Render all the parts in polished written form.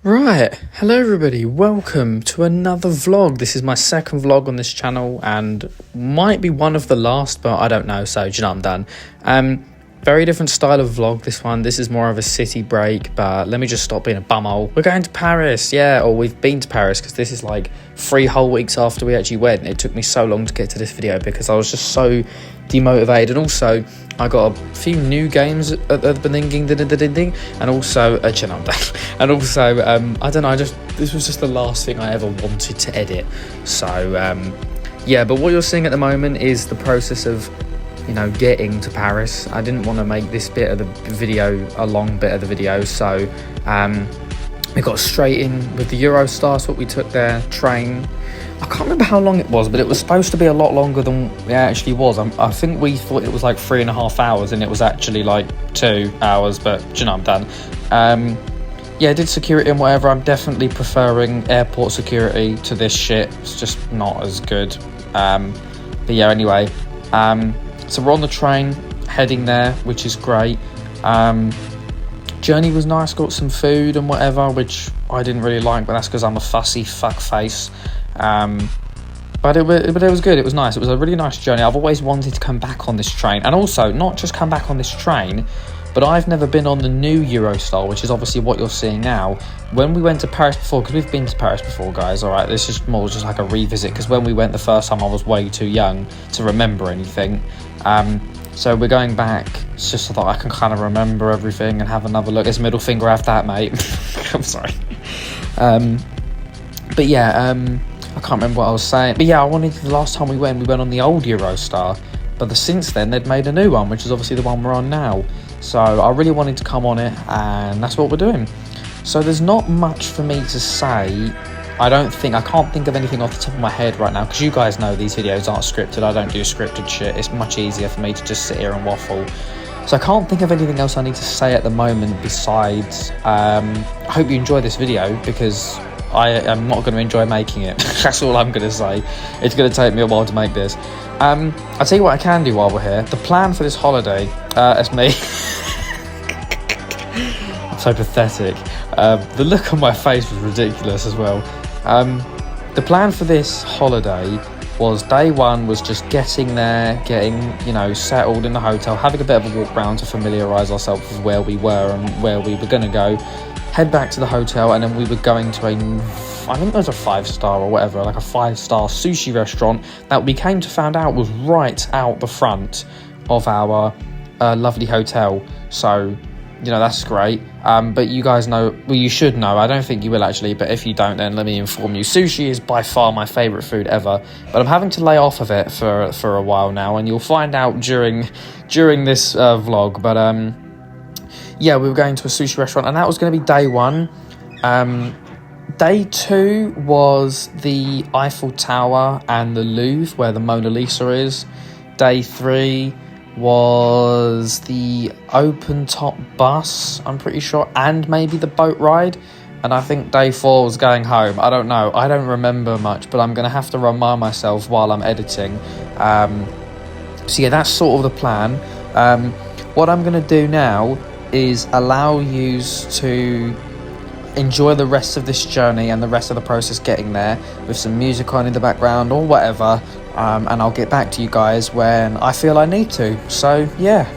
Right, hello everybody, welcome to another vlog. This is my second vlog on this channel and might be one of the last, but I don't know, so do you know I'm done. Very different style of vlog, this one. This is more of a city break, but let me just stop being a bumhole. We're going to Paris, yeah, or we've been to Paris, because this is like 3 whole weeks after we actually went. It took me so long to get to this video because I was just so demotivated, and also I got a few new games at the beginning, and also and also I don't know, this was just the last thing I ever wanted to edit. So yeah, but what you're seeing at the moment is the process of, you know, getting to Paris. I didn't want to make this bit of the video a long bit of the video, so we got straight in with the Eurostar. So what we took there, train. I can't remember how long it was, but it was supposed to be a lot longer than it actually was. I think we thought it was like 3.5 hours, and it was actually like 2 hours, but you know, I'm done. Yeah, I did security and whatever. I'm definitely preferring airport security to this shit. It's just not as good. But yeah, anyway. So we're on the train, heading there, which is great. Journey was nice, got some food and whatever, which I didn't really like, but that's because I'm a fussy fuckface. But it was good, it was nice. It was a really nice journey. I've always wanted to come back on this train, and also not just come back on this train, but I've never been on the new Eurostar, which is obviously what you're seeing now. When we went to Paris before, because we've been to Paris before, guys, all right, this is more just like a revisit, because when we went the first time I was way too young to remember anything. So we're going back just so that I can kind of remember everything and have another look. It's middle finger after that, mate. I'm sorry. But yeah, I can't remember what I was saying. But yeah, the last time we went on the old Eurostar. But since then, they'd made a new one, which is obviously the one we're on now. So I really wanted to come on it, and that's what we're doing. So there's not much for me to say. I can't think of anything off the top of my head right now, because you guys know these videos aren't scripted. I don't do scripted shit. It's much easier for me to just sit here and waffle. So I can't think of anything else I need to say at the moment besides, I hope you enjoy this video, because I am not going to enjoy making it. That's all I'm going to say. It's going to take me a while to make this. I'll tell you what I can do while we're here. The plan for this holiday, as me... I'm so pathetic. The look on my face was ridiculous as well. The plan for this holiday was, day one was just getting there, you know, settled in the hotel, having a bit of a walk around to familiarise ourselves with where we were and where we were going to go, head back to the hotel, and then we were going to I think it was a 5-star or whatever, like a 5-star sushi restaurant that we came to find out was right out the front of our lovely hotel. So, you know, that's great. But you guys know, well, you should know, I don't think you will actually, but if you don't, then let me inform you. Sushi is by far my favourite food ever, but I'm having to lay off of it for a while now, and you'll find out during this vlog. But yeah, we were going to a sushi restaurant, and that was going to be day one. Day two was the Eiffel Tower and the Louvre, where the Mona Lisa is. Day three was the open top bus, I'm pretty sure, and maybe the boat ride. And I think day four was going home. I don't know. I don't remember much, but I'm going to have to remind myself while I'm editing. So yeah, that's sort of the plan. What I'm going to do now is allow you to enjoy the rest of this journey and the rest of the process getting there with some music on in the background or whatever, and I'll get back to you guys when I feel I need to. So yeah.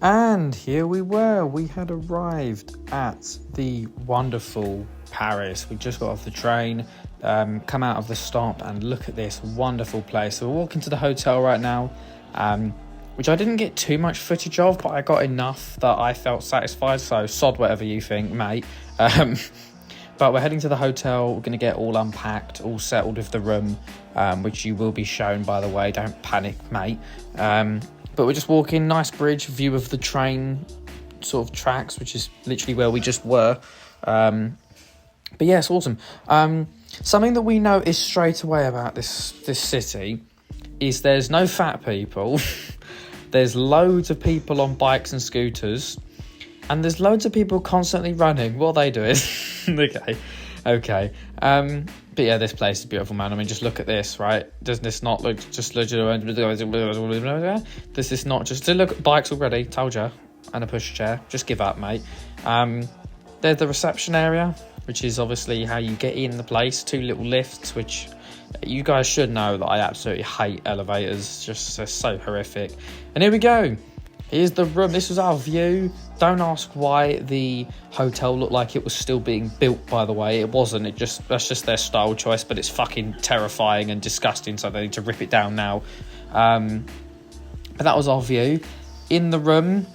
And here we were. We had arrived at the wonderful Paris. We just got off the train, come out of the stop, and look at this wonderful place. So we're walking to the hotel right now, which I didn't get too much footage of, but I got enough that I felt satisfied. So sod whatever you think, mate. But we're heading to the hotel. We're going to get all unpacked, all settled with the room, which you will be shown, by the way. Don't panic, mate. But we're just walking, nice bridge, view of the train sort of tracks, which is literally where we just were. But yeah, it's awesome. Something that we noticed straight away about this city is there's no fat people. There's loads of people on bikes and scooters. And there's loads of people constantly running. What are they doing? Okay. But yeah, this place is beautiful, man. I mean, just look at this, right? Does this not look just legit? Does this not just... Look at bikes already, told you. And a pushchair. Just give up, mate. There's the reception area, which is obviously how you get in the place. 2 little lifts, which you guys should know that I absolutely hate elevators. Just they're so horrific. And here we go. Here's the room. This was our view. Don't ask why the hotel looked like it was still being built, by the way. It wasn't. That's just their style choice, but it's fucking terrifying and disgusting, so they need to rip it down now. But that was our view. In the room,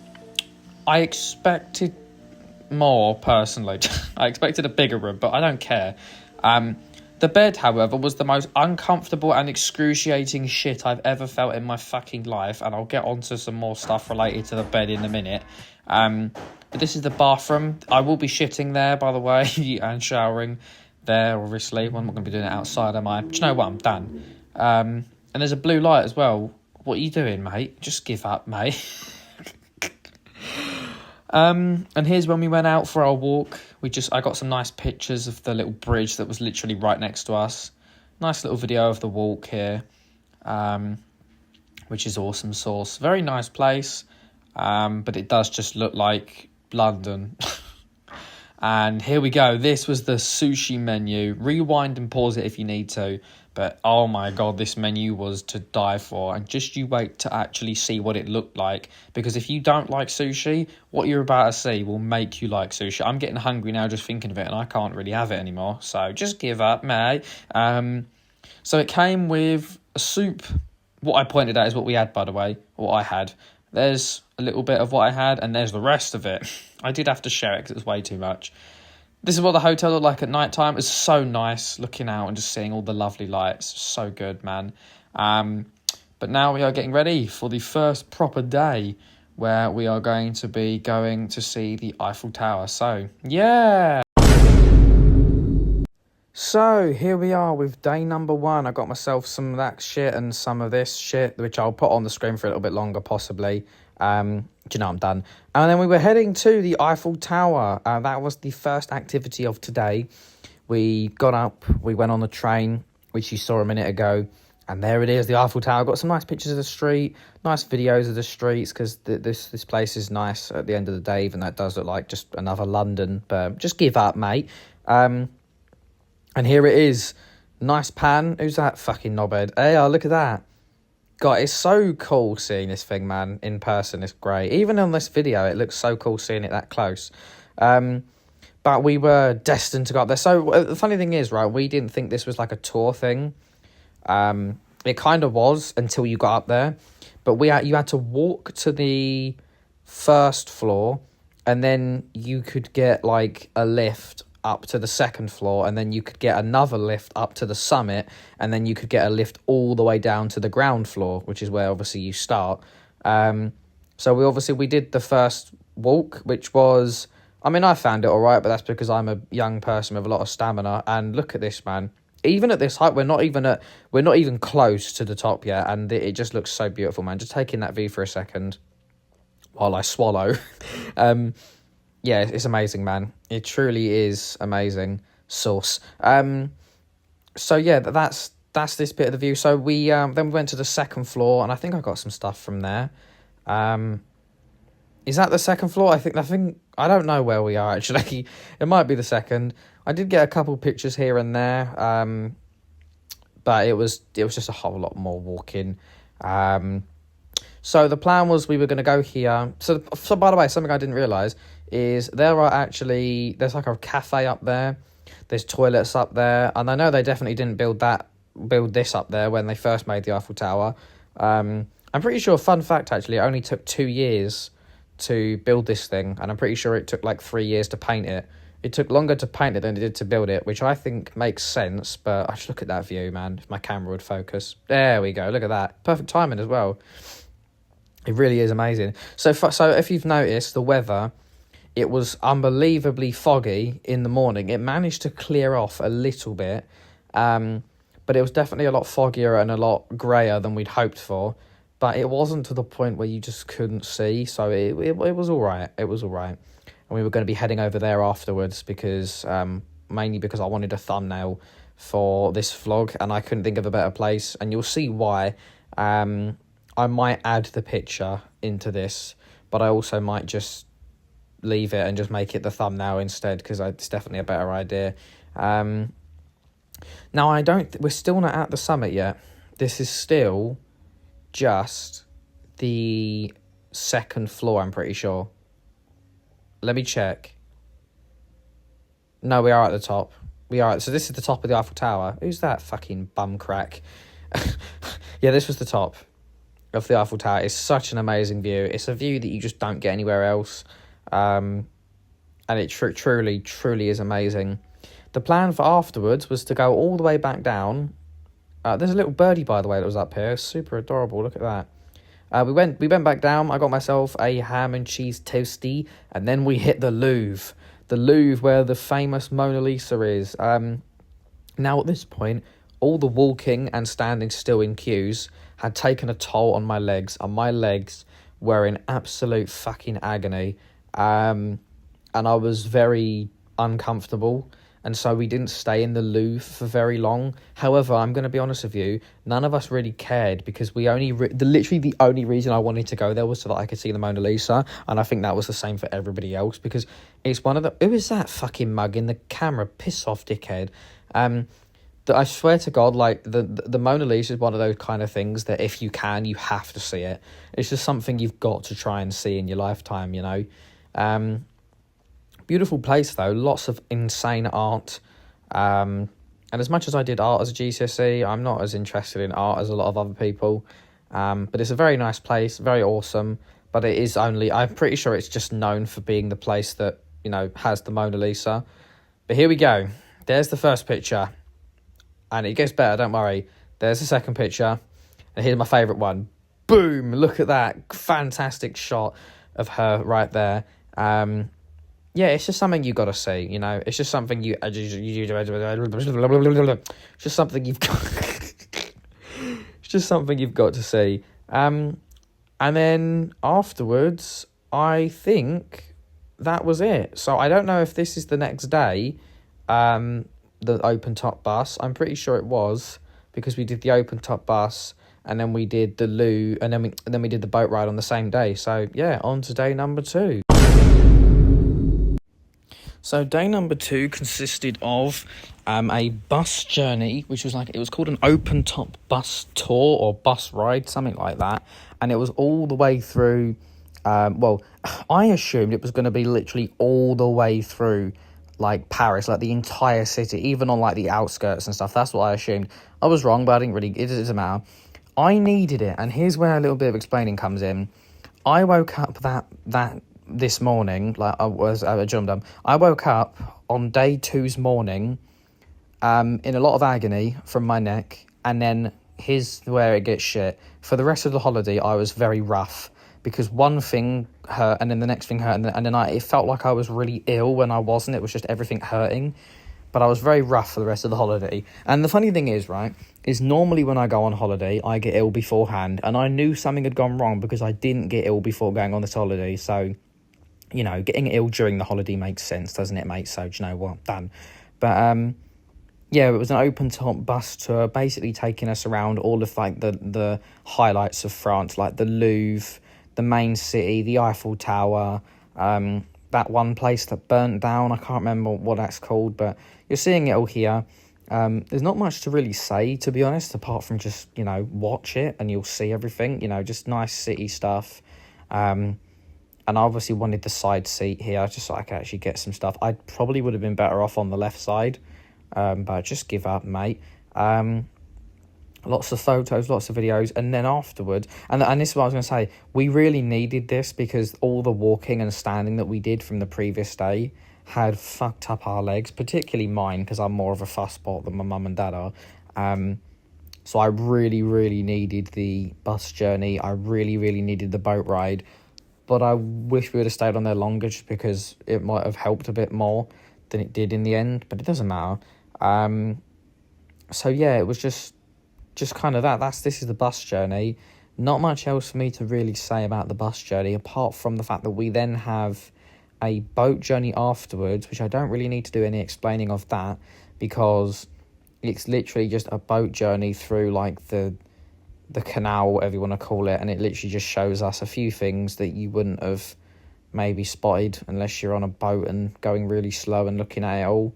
I expected more, personally. I expected a bigger room, but I don't care. The bed, however, was the most uncomfortable and excruciating shit I've ever felt in my fucking life, and I'll get onto some more stuff related to the bed in a minute. But this is the bathroom. I will be shitting there, by the way, and showering there, obviously. I'm not going to be doing it outside, am I? But you know what? I'm done. And there's a blue light as well. What are you doing, mate? Just give up, mate. And here's when we went out for our walk. I got some nice pictures of the little bridge that was literally right next to us. Nice little video of the walk here, which is awesome sauce. Very nice place, but it does just look like London. And here we go. This was the sushi menu. Rewind and pause it if you need to. But oh my God, this menu was to die for. And just you wait to actually see what it looked like. Because if you don't like sushi, what you're about to see will make you like sushi. I'm getting hungry now just thinking of it, and I can't really have it anymore. So just give up, mate. So it came with a soup. What I pointed out is what we had, by the way. What I had. There's a little bit of what I had, and there's the rest of it. I did have to share it because it was way too much. This is what the hotel looked like at night time. It was so nice looking out and just seeing all the lovely lights. So good, man. But now we are getting ready for the first proper day where we are going to be going to see the Eiffel Tower. So, yeah. So, here we are with day number 1. I got myself some of that shit and some of this shit, which I'll put on the screen for a little bit longer, possibly. You know I'm done. And then we were heading to the Eiffel Tower. That was the first activity of today. We got up, we went on the train, which you saw a minute ago, and there it is, the Eiffel Tower. Got some nice pictures of the street, nice videos of the streets, because this place is nice at the end of the day, even though it does look like just another London. But just give up, mate. And here it is. Nice pan. Who's that fucking knobhead? Hey, oh, look at that. God, it's so cool seeing this thing, man, in person. It's great. Even on this video, it looks so cool seeing it that close. But we were destined to go up there. So the funny thing is, right, we didn't think this was like a tour thing. It kind of was until you got up there. But you had to walk to the first floor, and then you could get like a lift up to the second floor, and then you could get another lift up to the summit, and then you could get a lift all the way down to the ground floor, which is where obviously you start. So we did the first walk, which was, I mean, I found it all right, but that's because I'm a young person with a lot of stamina. And look at this, man. Even at this height, we're not even close to the top yet, and it just looks so beautiful, man. Just take in that view for a second while I swallow. Yeah, it's amazing, man. It truly is amazing sauce. So yeah, that's this bit of the view. So we then we went to the second floor, and I think I got some stuff from there. Is that the second floor? I think I don't know where we are actually. It might be the second. I did get a couple pictures here and there. But it was just a whole lot more walking. So the plan was we were going to go here. So by the way, something I didn't realise is there's like a cafe up there. There's toilets up there. And I know they definitely didn't build this up there when they first made the Eiffel Tower. I'm pretty sure, fun fact actually, it only took 2 years to build this thing. And I'm pretty sure it took like 3 years to paint it. It took longer to paint it than it did to build it, which I think makes sense. But I should look at that view, man, if my camera would focus. There we go. Look at that. Perfect timing as well. It really is amazing. So if you've noticed, the weather, it was unbelievably foggy in the morning. It managed to clear off a little bit, but it was definitely a lot foggier and a lot greyer than we'd hoped for. But it wasn't to the point where you just couldn't see, so it was all right. It was all right. And we were going to be heading over there afterwards because mainly because I wanted a thumbnail for this vlog and I couldn't think of a better place. And you'll see why. I might add the picture into this, but I also might just leave it and just make it the thumbnail instead because it's definitely a better idea. Now, we're still not at the summit yet. This is still just the second floor, I'm pretty sure. Let me check. No, we are at the top. So this is the top of the Eiffel Tower. Who's that fucking bum crack? Yeah, this was the top of the Eiffel Tower. It's such an amazing view. It's a view that you just don't get anywhere else. And it truly is amazing. The plan for afterwards was to go all the way back down. There's a little birdie, by the way, that was up here. Super adorable. Look at that. We went back down. I got myself a ham and cheese toasty, and then we hit the Louvre. The Louvre, where the famous Mona Lisa is. Now, at this point, all the walking and standing still in queues had taken a toll on my legs, and my legs were in absolute fucking agony. And I was very uncomfortable, and so we didn't stay in the Louvre for very long. However, I'm going to be honest with you, none of us really cared because we literally the only reason I wanted to go there was so that I could see the Mona Lisa, and I think that was the same for everybody else because it's one of the... Who is that fucking mug in the camera? Piss off, dickhead. I swear to God, like, the Mona Lisa is one of those kind of things that if you can, you have to see it. It's just something you've got to try and see in your lifetime, you know. Beautiful place, though. Lots of insane art. And as much as I did art as a GCSE, I'm not as interested in art as a lot of other people. But it's a very nice place, very awesome. But it is only... I'm pretty sure it's just known for being the place that, you know, has the Mona Lisa. But here we go. There's the first picture. And it gets better, don't worry. There's the second picture. And here's my favourite one. Boom! Look at that. Fantastic shot of her right there. Yeah, it's just something you got to see, you know. It's just something it's just something you've got... It's just something you've got to see. And then afterwards, I think that was it. So I don't know if this is the next day, the open top bus. I'm pretty sure it was because we did the open top bus and then we did the loo and then we did the boat ride on the same day. So yeah, on to day number 2. So day number 2 consisted of a bus journey, which was it was called an open top bus tour or bus ride, something like that. And it was all the way through, I assumed it was going to be literally all the way through like Paris, like the entire city, even on like the outskirts and stuff. That's what I assumed. I was wrong, but it doesn't matter. I needed it, and here's where a little bit of explaining comes in. I woke up that this morning, like I was a dum-dum. I woke up on day 2's morning in a lot of agony from my neck, and then here's where it gets shit. For the rest of the holiday, I was very rough because one thing hurt and then the next thing hurt, and then it felt like I was really ill when I wasn't. It was just everything hurting. But I was very rough for the rest of the holiday. And the funny thing is, right, is normally when I go on holiday, I get ill beforehand. And I knew something had gone wrong because I didn't get ill before going on this holiday. So, you know, getting ill during the holiday makes sense, doesn't it, mate? So, do you know what? Done. But, yeah, it was an open-top bus tour, basically taking us around all of, like, the highlights of France, like the Louvre, the main city, the Eiffel Tower, that one place that burnt down. I can't remember what that's called, but you're seeing it all here. There's not much to really say, to be honest, apart from just, watch it and you'll see everything, just nice city stuff. And I obviously wanted the side seat here just so I could actually get some stuff. I probably would have been better off on the left side, but just give up, mate. Lots of photos, lots of videos, and then afterward, and this is what I was going to say, we really needed this because all the walking and standing that we did from the previous day had fucked up our legs, particularly mine, because I'm more of a fusspot than my mum and dad are. So I really, really needed the bus journey. I really, really needed the boat ride. But I wish we would have stayed on there longer just because it might have helped a bit more than it did in the end. But it doesn't matter. So yeah, it was just kind of that. This is the bus journey. Not much else for me to really say about the bus journey, apart from the fact that we then have a boat journey afterwards, which I don't really need to do any explaining of that, because it's literally just a boat journey through like the canal, whatever you want to call it, and it literally just shows us a few things that you wouldn't have maybe spotted unless you're on a boat and going really slow and looking at it all.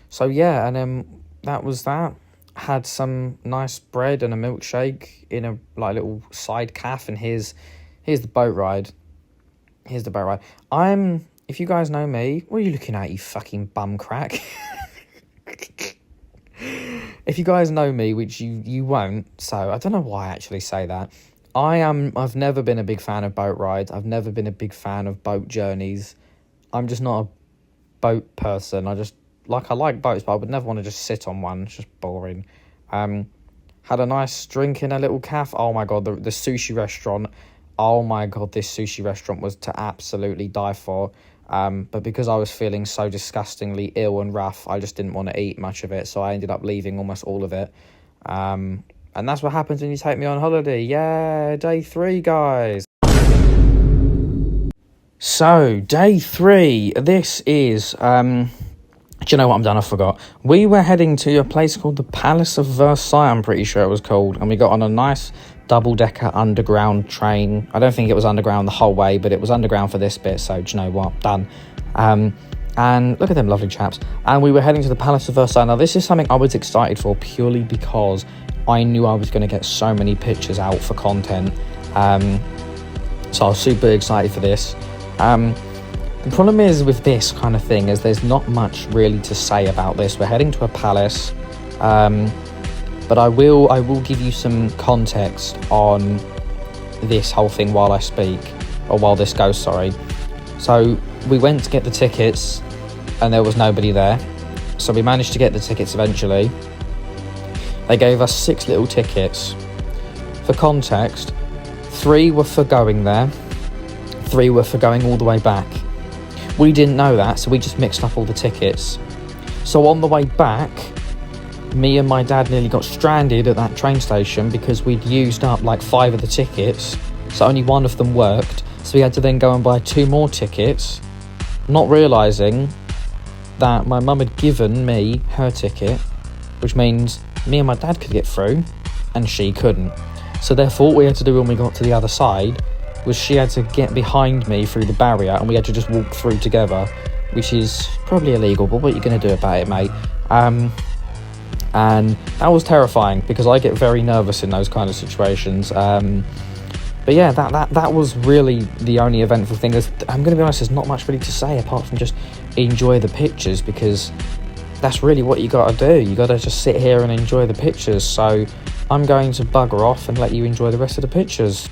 So yeah, and then that was that. Had some nice bread and a milkshake in a little side cafe, and here's the boat ride. Here's the boat ride. If you guys know me, what are you looking at, you fucking bum crack? If you guys know me, which you won't, so I don't know why I actually say that. I've never been a big fan of boat rides. I've never been a big fan of boat journeys. I'm just not a boat person. I like boats, but I would never want to just sit on one. It's just boring. Had a nice drink in a little cafe. Oh my god, the sushi restaurant. Oh my god, this sushi restaurant was to absolutely die for. But because I was feeling so disgustingly ill and rough, I just didn't want to eat much of it. So I ended up leaving almost all of it. And that's what happens when you take me on holiday. Yeah, day 3, guys. So, day 3. This is... do you know what I'm done? I forgot. We were heading to a place called the Palace of Versailles, I'm pretty sure it was called. And we got on a nice double-decker underground train. I don't think it was underground the whole way, but it was underground for this bit, so do you know what? Done. And look at them lovely chaps. And we were heading to the Palace of Versailles. Now, this is something I was excited for purely because I knew I was going to get so many pictures out for content. So I was super excited for this. The problem is with this kind of thing is there's not much really to say about this. We're heading to a palace, but I will give you some context on this whole thing while I speak, or while this goes, sorry. So we went to get the tickets and there was nobody there. So we managed to get the tickets eventually. They gave us 6 little tickets. For context, 3 were for going there, 3 were for going all the way back. We didn't know that, so we just mixed up all the tickets. So on the way back, me and my dad nearly got stranded at that train station because we'd used up like 5 of the tickets, so only 1 of them worked. So we had to then go and buy 2 more tickets, not realising that my mum had given me her ticket, which means me and my dad could get through, and she couldn't. So therefore, what we had to do when we got to the other side was she had to get behind me through the barrier, and we had to just walk through together, which is probably illegal, but what are you going to do about it, mate? And that was terrifying because I get very nervous in those kind of situations. But yeah, that was really the only eventful thing. I'm going to be honest, there's not much really to say apart from just enjoy the pictures, because that's really what you got to do. You got to just sit here and enjoy the pictures. So I'm going to bugger off and let you enjoy the rest of the pictures.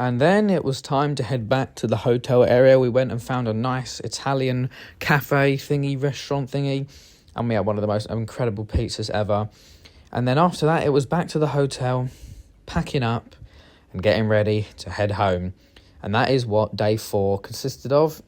And then it was time to head back to the hotel area. We went and found a nice Italian cafe thingy, restaurant thingy. And we had one of the most incredible pizzas ever. And then after that, it was back to the hotel, packing up and getting ready to head home. And that is what day 4 consisted of.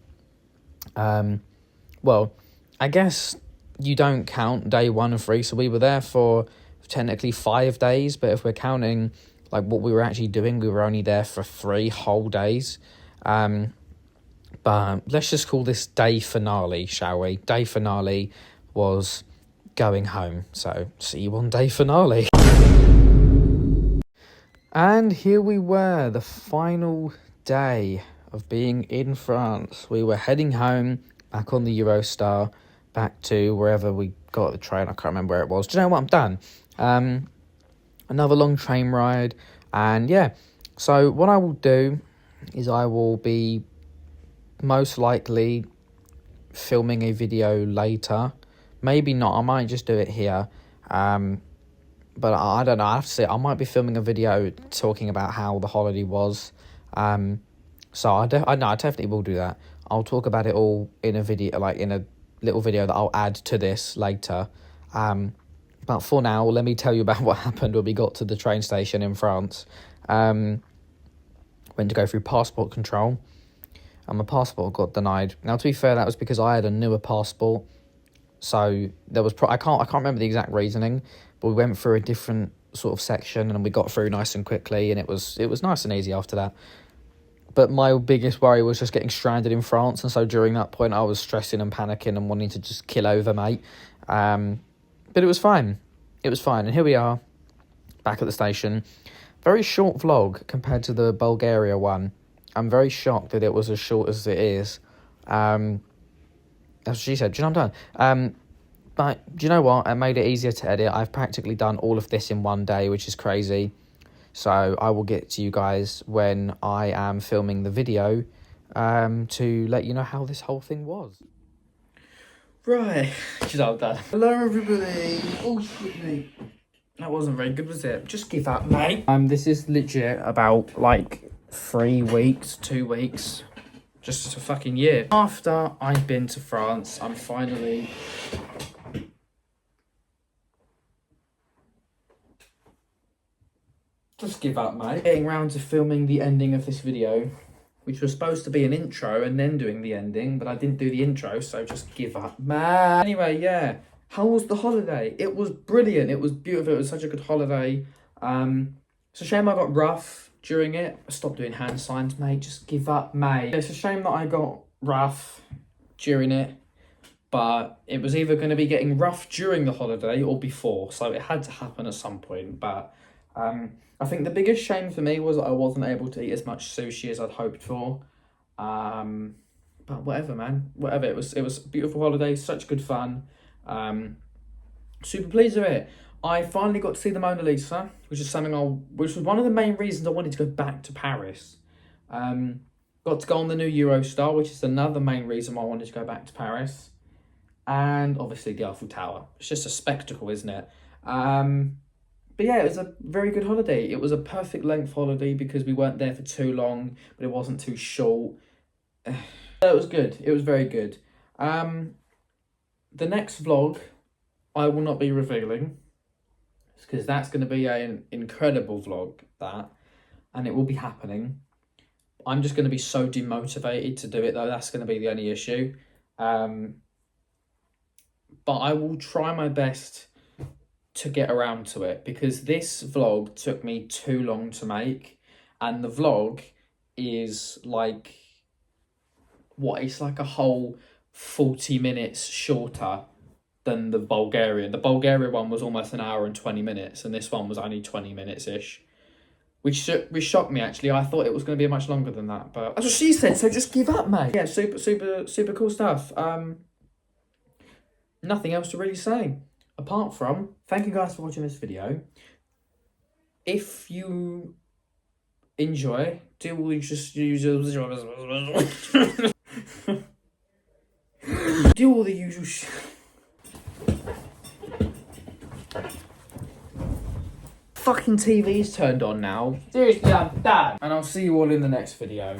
Well, I guess you don't count day 1 and 3. So we were there for technically 5 days. But if we're counting like what we were actually doing, we were only there for 3 whole days. But let's just call this day finale, shall we? Day finale was going home. So see you on day finale. And here we were, the final day of being in France. We were heading home, back on the Eurostar, back to wherever we got the train. I can't remember where it was. Do you know what? I'm done. Another long train ride. And yeah, so what I will do is I will be most likely filming a video later. Maybe not. I might just do it here. But I don't know. I have to say, I might be filming a video talking about how the holiday was. So I definitely will do that. I'll talk about it all in a video, like in a little video that I'll add to this later. But for now, let me tell you about what happened when we got to the train station in France. Went to go through passport control, and my passport got denied. Now, to be fair, that was because I had a newer passport. So there was I can't remember the exact reasoning, but we went through a different sort of section and we got through nice and quickly, and it was nice and easy after that. But my biggest worry was just getting stranded in France, and so during that point I was stressing and panicking and wanting to just kill over, mate. But it was fine. It was fine, and here we are, back at the station. Very short vlog compared to the Bulgaria one. I'm very shocked that it was as short as it is. That's what she said. Do you know I'm done? But do you know what? It made it easier to edit. I've practically done all of this in one day, which is crazy. So I will get to you guys when I am filming the video to let you know how this whole thing was. Right, she's all done. Hello everybody. Oh shit, mate. That wasn't very good, was it? Just give up, mate. This is legit about like 3 weeks, 2 weeks, just a fucking year. After I've been to France, I'm finally... Just give up, mate. Getting round to filming the ending of this video, which was supposed to be an intro and then doing the ending, but I didn't do the intro, so just give up, man. Anyway, yeah. How was the holiday? It was brilliant. It was beautiful. It was such a good holiday. It's a shame I got rough during it. I stopped doing hand signs, mate. Just give up, mate. It's a shame that I got rough during it, but it was either going to be getting rough during the holiday or before, so it had to happen at some point. But I think the biggest shame for me was that I wasn't able to eat as much sushi as I'd hoped for. But whatever, man. Whatever. It was a beautiful holiday, such good fun. Super pleased with it. I finally got to see the Mona Lisa, which was one of the main reasons I wanted to go back to Paris. Got to go on the new Eurostar, which is another main reason why I wanted to go back to Paris. And obviously the Eiffel Tower. It's just a spectacle, isn't it? But yeah, it was a very good holiday. It was a perfect length holiday because we weren't there for too long, but it wasn't too short. It was good. It was very good. The next vlog, I will not be revealing, because that's going to be an incredible vlog, and it will be happening. I'm just going to be so demotivated to do it, though. That's going to be the only issue. But I will try my best to get around to it, because this vlog took me too long to make, and the vlog is like, it's like a whole 40 minutes shorter than the Bulgarian. The Bulgarian one was almost an hour and 20 minutes, and this one was only 20 minutes-ish, which shocked me, actually. I thought it was going to be much longer than that, but that's what she said, so just give up, mate. Yeah, super cool stuff. Nothing else to really say, apart from thank you guys for watching this video. If you enjoy, do all you just use do all the usual fucking TV's turned on now. Seriously, I'm done. And I'll see you all in the next video.